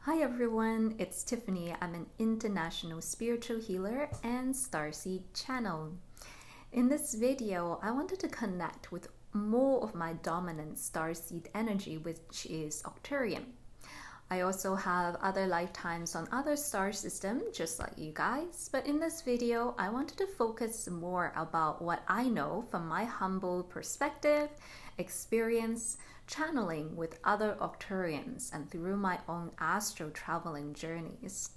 Hi everyone, it's Tiffany. I'm an international spiritual healer and Starseed channel. In this video, I wanted to connect with more of my dominant Starseed energy, which is Arcturian. I also have other lifetimes on other star systems, just like you guys, but in this video, I wanted to focus more about what I know from my humble perspective, experience, channeling with other Arcturians, and through my own astral traveling journeys.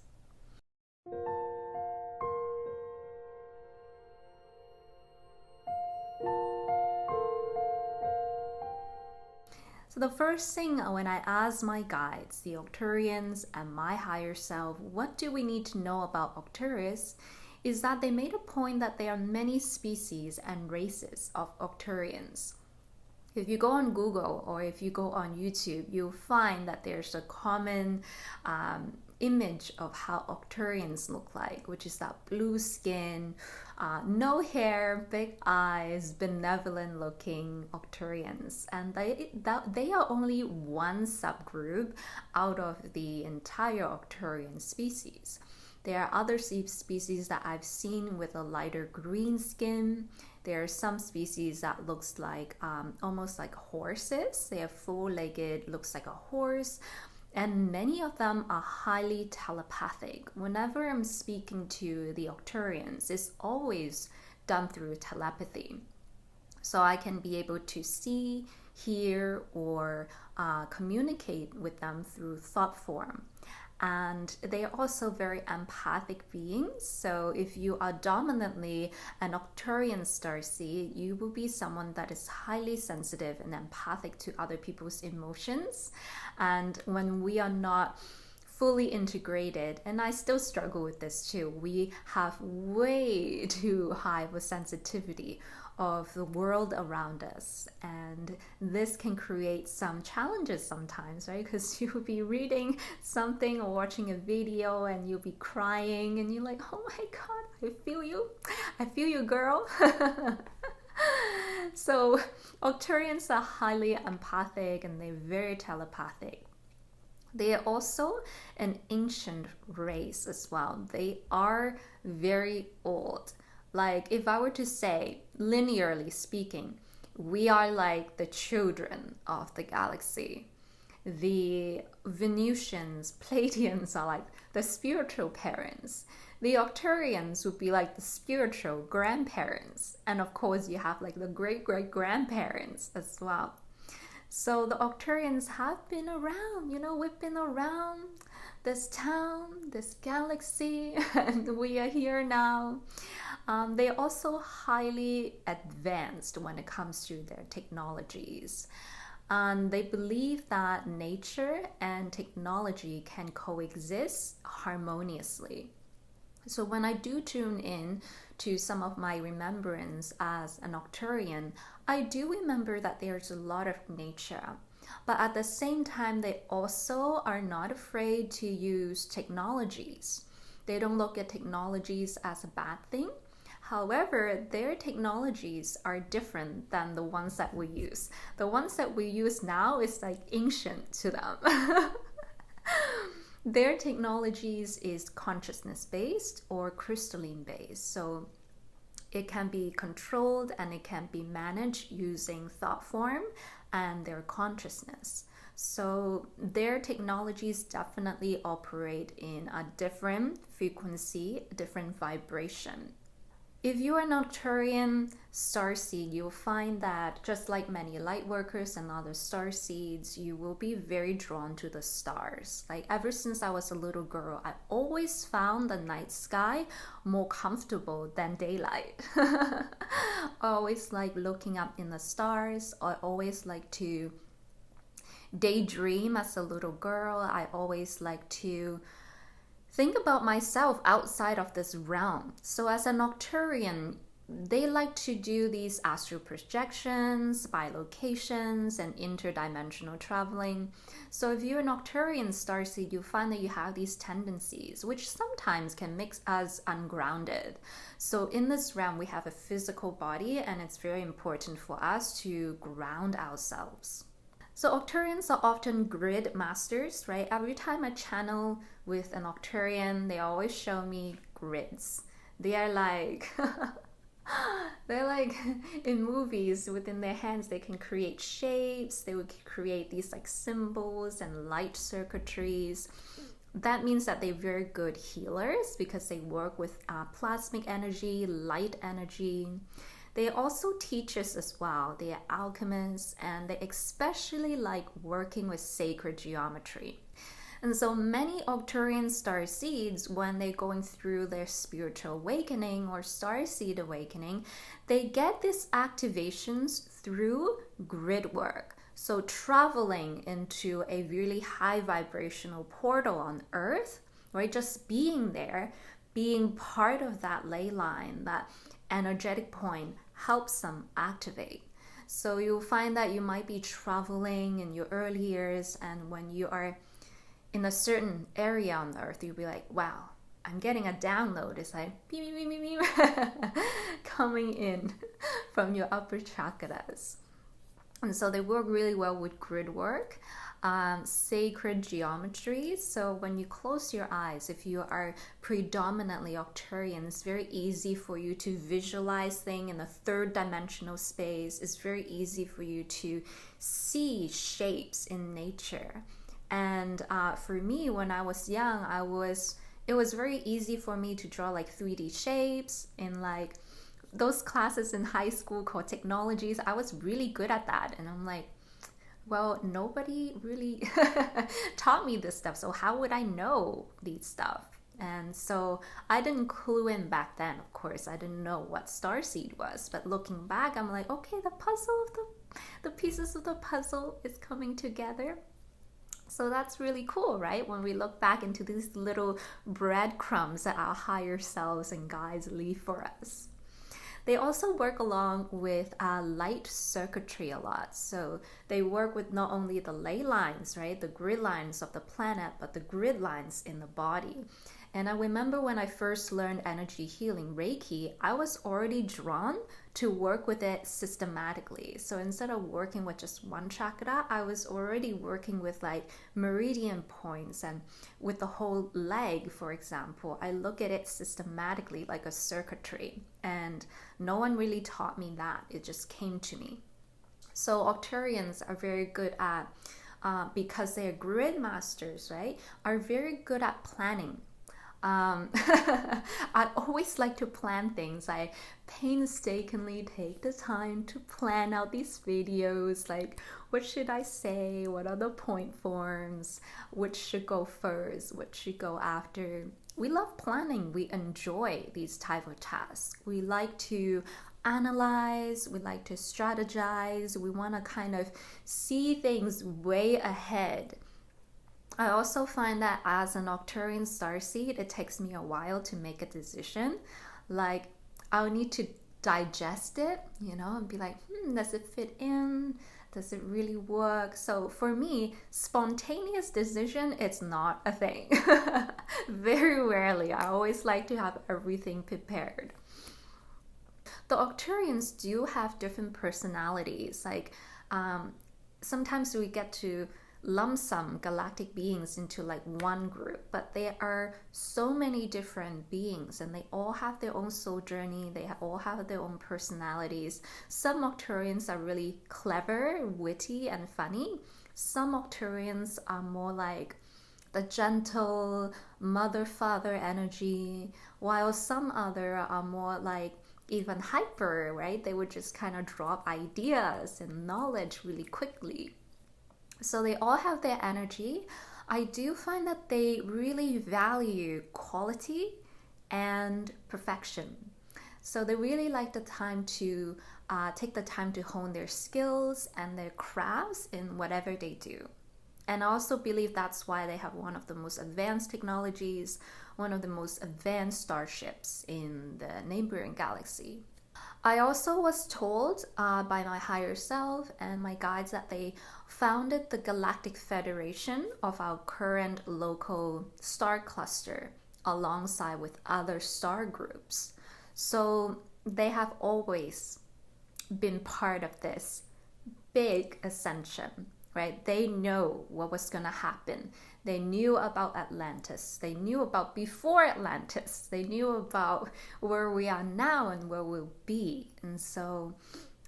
So the first thing when I ask my guides, the Arcturians and my higher self, what do we need to know about Arcturus, is that they made a point that there are many species and races of Arcturians. If you go on Google or if you go on YouTube, you'll find that there's a common image of how Arcturians look like, which is that blue skin, no hair, big eyes, benevolent looking Arcturians. And they are only one subgroup out of the entire Arcturian species. There are other species that I've seen with a lighter green skin. There are some species that looks like almost like horses. They are full-legged, looks like a horse. And many of them are highly telepathic. Whenever I'm speaking to the Arcturians, it's always done through telepathy. So I can be able to see, hear, or communicate with them through thought form. And they are also very empathic beings. So if you are dominantly an Arcturian starseed, you will be someone that is highly sensitive and empathic to other people's emotions. And when we are not fully integrated, and I still struggle with this too, we have way too high of a sensitivity of the world around us, and this can create some challenges sometimes, right? Because you'll be reading something or watching a video and you'll be crying and you're like, oh my god, I feel you girl. So Arcturians are highly empathic and they're very telepathic. They are also an ancient race as well. They are very old. Like, if I were to say, linearly speaking, we are like the children of the galaxy. The Venusians, Pleiadians are like the spiritual parents. The Arcturians would be like the spiritual grandparents. And of course, you have like the great-great-grandparents as well. So the Arcturians have been around, we've been around this town, this galaxy, and we are here now. They're also highly advanced when it comes to their technologies. And they believe that nature and technology can coexist harmoniously. So when I do tune in to some of my remembrance as an Arcturian, I do remember that there's a lot of nature. But at the same time, they also are not afraid to use technologies. They don't look at technologies as a bad thing. However, their technologies are different than the ones that we use. The ones that we use now is like ancient to them. Their technologies is consciousness-based or crystalline-based. So it can be controlled and it can be managed using thought form and their consciousness. So their technologies definitely operate in a different frequency, a different vibration. If you are an Arcturian starseed, you'll find that just like many light workers and other starseeds, you will be very drawn to the stars. Like ever since I was a little girl, I always found the night sky more comfortable than daylight. I always like looking up in the stars. I always like to daydream as a little girl. I always like to think about myself outside of this realm. So as an Arcturian, they like to do these astral projections, bilocations, and interdimensional traveling. So if you're an Arcturian starseed, you find that you have these tendencies, which sometimes can make us ungrounded. So in this realm, we have a physical body, and it's very important for us to ground ourselves. So Arcturians are often grid masters, right? Every time I channel with an Arcturian, they always show me grids. They are like they're like in movies, within their hands they can create shapes, they would create these like symbols and light circuitries. That means that they're very good healers because they work with plasmic energy, light energy. They also teachers as well. They are alchemists, and they especially like working with sacred geometry. And so many Arcturian starseeds, when they're going through their spiritual awakening or starseed awakening, they get these activations through grid work. So traveling into a really high vibrational portal on Earth, right? Just being there, being part of that ley line, that energetic point helps them activate. So you'll find that you might be traveling in your early years, and when you are in a certain area on Earth, you'll be like, wow, I'm getting a download. It's like beep, beep, beep, beep, beep, coming in from your upper chakras. And so they work really well with grid work, sacred geometry. So when you close your eyes, if you are predominantly Arcturian, it's very easy for you to visualize things in a third dimensional space. It's very easy for you to see shapes in nature. And for me, when I was young, it was very easy for me to draw like 3D shapes in like those classes in high school called technologies. I was really good at that. And I'm like, well, nobody really taught me this stuff. So how would I know these stuff? And so I didn't clue in back then, of course. I didn't know what starseed was. But looking back, I'm like, okay, the pieces of the puzzle is coming together. So that's really cool, right? When we look back into these little breadcrumbs that our higher selves and guides leave for us. They also work along with light circuitry a lot. So they work with not only the ley lines, right, the grid lines of the planet, but the grid lines in the body. And I remember when I first learned energy healing, Reiki, I was already drawn to work with it systematically. So instead of working with just one chakra, I was already working with like meridian points, and with the whole leg, for example, I look at it systematically like a circuitry. And no one really taught me that. It just came to me. So Arcturians are very good at, because they're grid masters, right, are very good at planning. I always like to plan things. I painstakingly take the time to plan out these videos, like what should I say, what are the point forms, which should go first, what should go after. We love planning. We enjoy these type of tasks. We like to analyze, we like to strategize, we want to kind of see things way ahead. I also find that as an Arcturian starseed, it takes me a while to make a decision. Like, I'll need to digest it, and be like, does it fit in? Does it really work? So for me, spontaneous decision, it's not a thing. Very rarely. I always like to have everything prepared. The Arcturians do have different personalities. Like, sometimes we get to lump sum galactic beings into like one group, but there are so many different beings, and they all have their own soul journey. They all have their own personalities. Some Arcturians are really clever, witty, and funny. Some Arcturians are more like the gentle mother-father energy, while some other are more like even hyper, right? They would just kind of drop ideas and knowledge really quickly. So they all have their energy. I do find that they really value quality and perfection. So they really like the time to take the time to hone their skills and their crafts in whatever they do. And I also believe that's why they have one of the most advanced technologies, one of the most advanced starships in the neighboring galaxy. I also was told by my higher self and my guides that they founded the Galactic Federation of our current local star cluster alongside with other star groups. So they have always been part of this big ascension right? They know what was going to happen. They knew about Atlantis. They knew about before Atlantis. They knew about where we are now and where we'll be. And so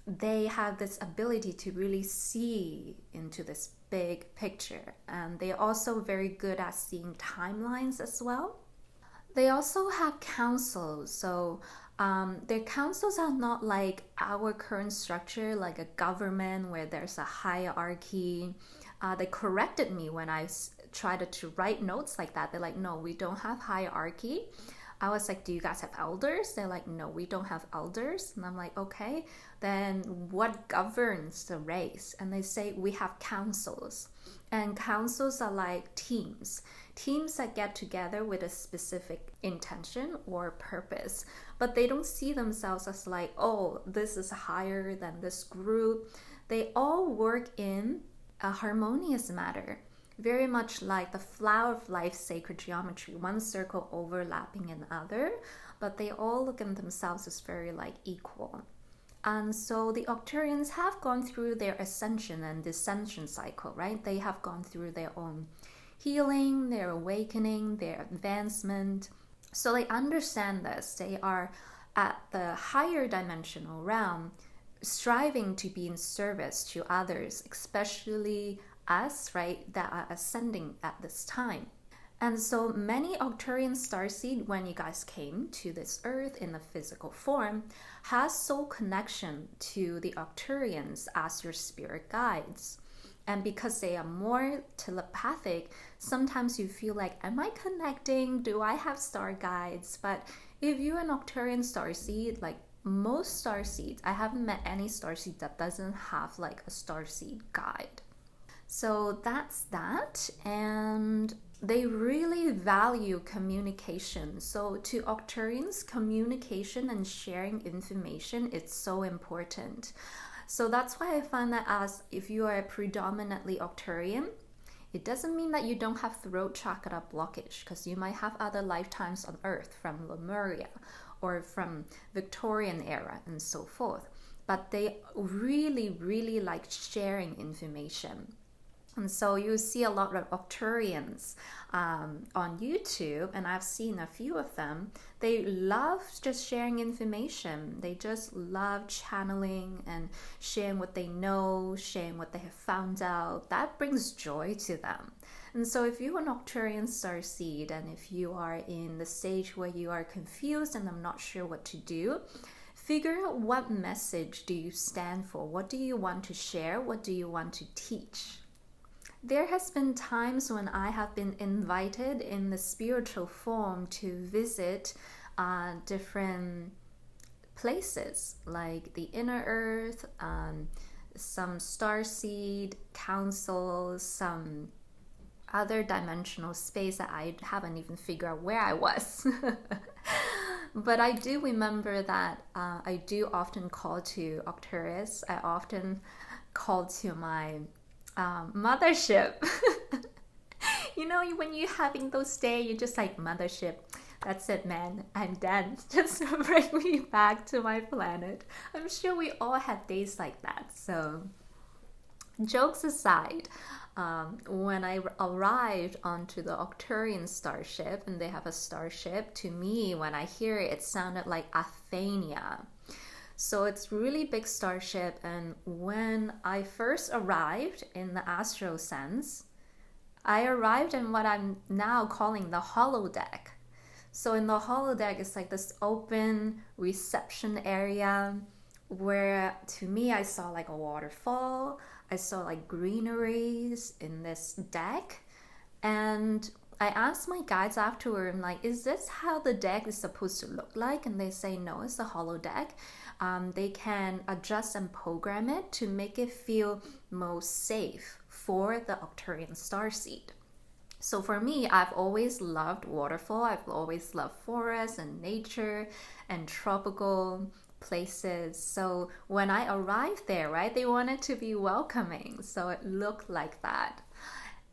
they have this ability to really see into this big picture. And they're also very good at seeing timelines as well. They also have councils. So their councils are not like our current structure, like a government where there's a hierarchy. They corrected me when I tried to write notes like that. They're like, no, we don't have hierarchy. I was like, do you guys have elders? They're like, no, we don't have elders. And I'm like, okay, then what governs the race? And they say, we have councils. And councils are like teams that get together with a specific intention or purpose. But they don't see themselves as like, oh, this is higher than this group. They all work in a harmonious manner. Very much like the flower of life sacred geometry, one circle overlapping another, but they all look at themselves as very like equal. And so the Arcturians have gone through their ascension and descension cycle, right? They have gone through their own healing, their awakening, their advancement. So they understand this. They are at the higher dimensional realm, striving to be in service to others, especially us, right, that are ascending at this time. And so many Arcturian Starseed, when you guys came to this earth in a physical form, has soul connection to the Arcturians as your spirit guides. And because they are more telepathic, sometimes you feel like, am I connecting? Do I have star guides? But if you're an Arcturian Starseed, like most Starseeds, I haven't met any Starseed that doesn't have like a Starseed guide. So that's that. And they really value communication. So to Arcturians, communication and sharing information, it's so important. So that's why I find that as if you are a predominantly Arcturian, it doesn't mean that you don't have throat chakra blockage, because you might have other lifetimes on Earth from Lemuria or from Victorian era and so forth. But they really, really like sharing information. And so you see a lot of Arcturians on YouTube, and I've seen a few of them. They love just sharing information. They just love channeling and sharing what they know, sharing what they have found out. That brings joy to them. And so if you're an Arcturian Starseed, and if you are in the stage where you are confused and I'm not sure what to do, figure out what message do you stand for? What do you want to share? What do you want to teach? There has been times when I have been invited in the spiritual form to visit different places, like the inner earth, some starseed councils, some other dimensional space that I haven't even figured out where I was. But I do remember that I do often call to Arcturus. I often call to my mothership. You know, when you're having those days, you're just like, mothership, that's it, man, I'm done. Just bring me back to my planet. I'm sure we all have days like that. So jokes aside, when I arrived onto the Arcturian starship, and they have a starship, to me, when I hear it, it sounded like Athenia. So it's really big starship, and when I first arrived in the astral sense, I arrived in what I'm now calling the holodeck. So in the holodeck, it's like this open reception area where, to me, I saw like a waterfall. I saw like greeneries in this deck, and I asked my guides afterward, I'm like, is this how the deck is supposed to look like? And they say, no, it's a holodeck. They can adjust and program it to make it feel most safe for the Arcturian Starseed. So for me, I've always loved waterfall. I've always loved forest and nature and tropical places. So when I arrived there, right, they wanted to be welcoming. So it looked like that.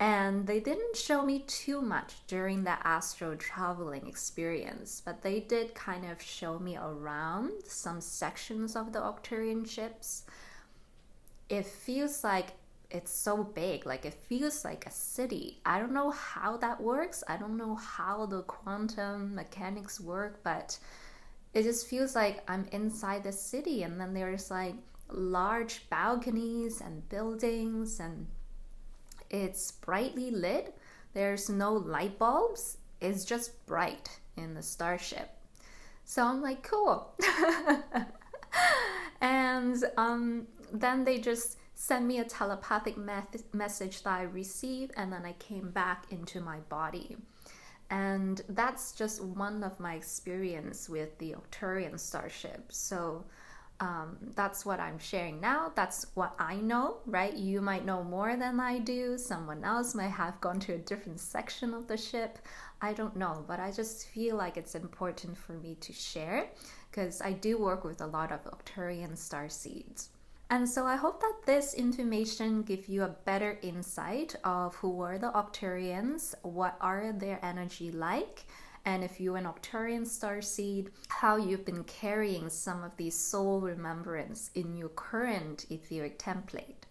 And they didn't show me too much during the astral traveling experience, but they did kind of show me around some sections of the Arcturian ships. It feels like it's so big, like it feels like a city. I don't know how that works. I don't know how the quantum mechanics work, but it just feels like I'm inside the city, and then there's like large balconies and buildings, and it's brightly lit. There's no light bulbs. It's just bright in the starship. So I'm like, cool. And then they just sent me a telepathic message that I received, and then I came back into my body. And that's just one of my experience with the Arcturian starship. So that's what I'm sharing now. That's what I know, right? You might know more than I do. Someone else might have gone to a different section of the ship. I don't know, but I just feel like it's important for me to share, because I do work with a lot of Arcturian starseeds. And so I hope that this information gives you a better insight of who are the Arcturians, what are their energy like, and if you're an Arcturian starseed, how you've been carrying some of these soul remembrance in your current etheric template.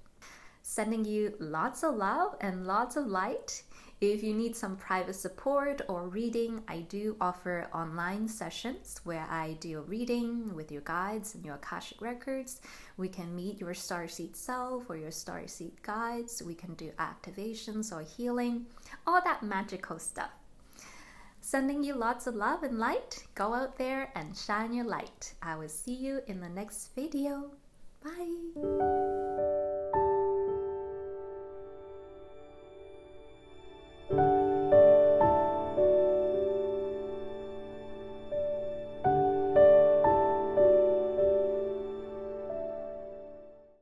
Sending you lots of love and lots of light. If you need some private support or reading, I do offer online sessions where I do a reading with your guides and your Akashic records. We can meet your starseed self or your starseed guides. We can do activations or healing, all that magical stuff. Sending you lots of love and light. Go out there and shine your light. I will see you in the next video. Bye.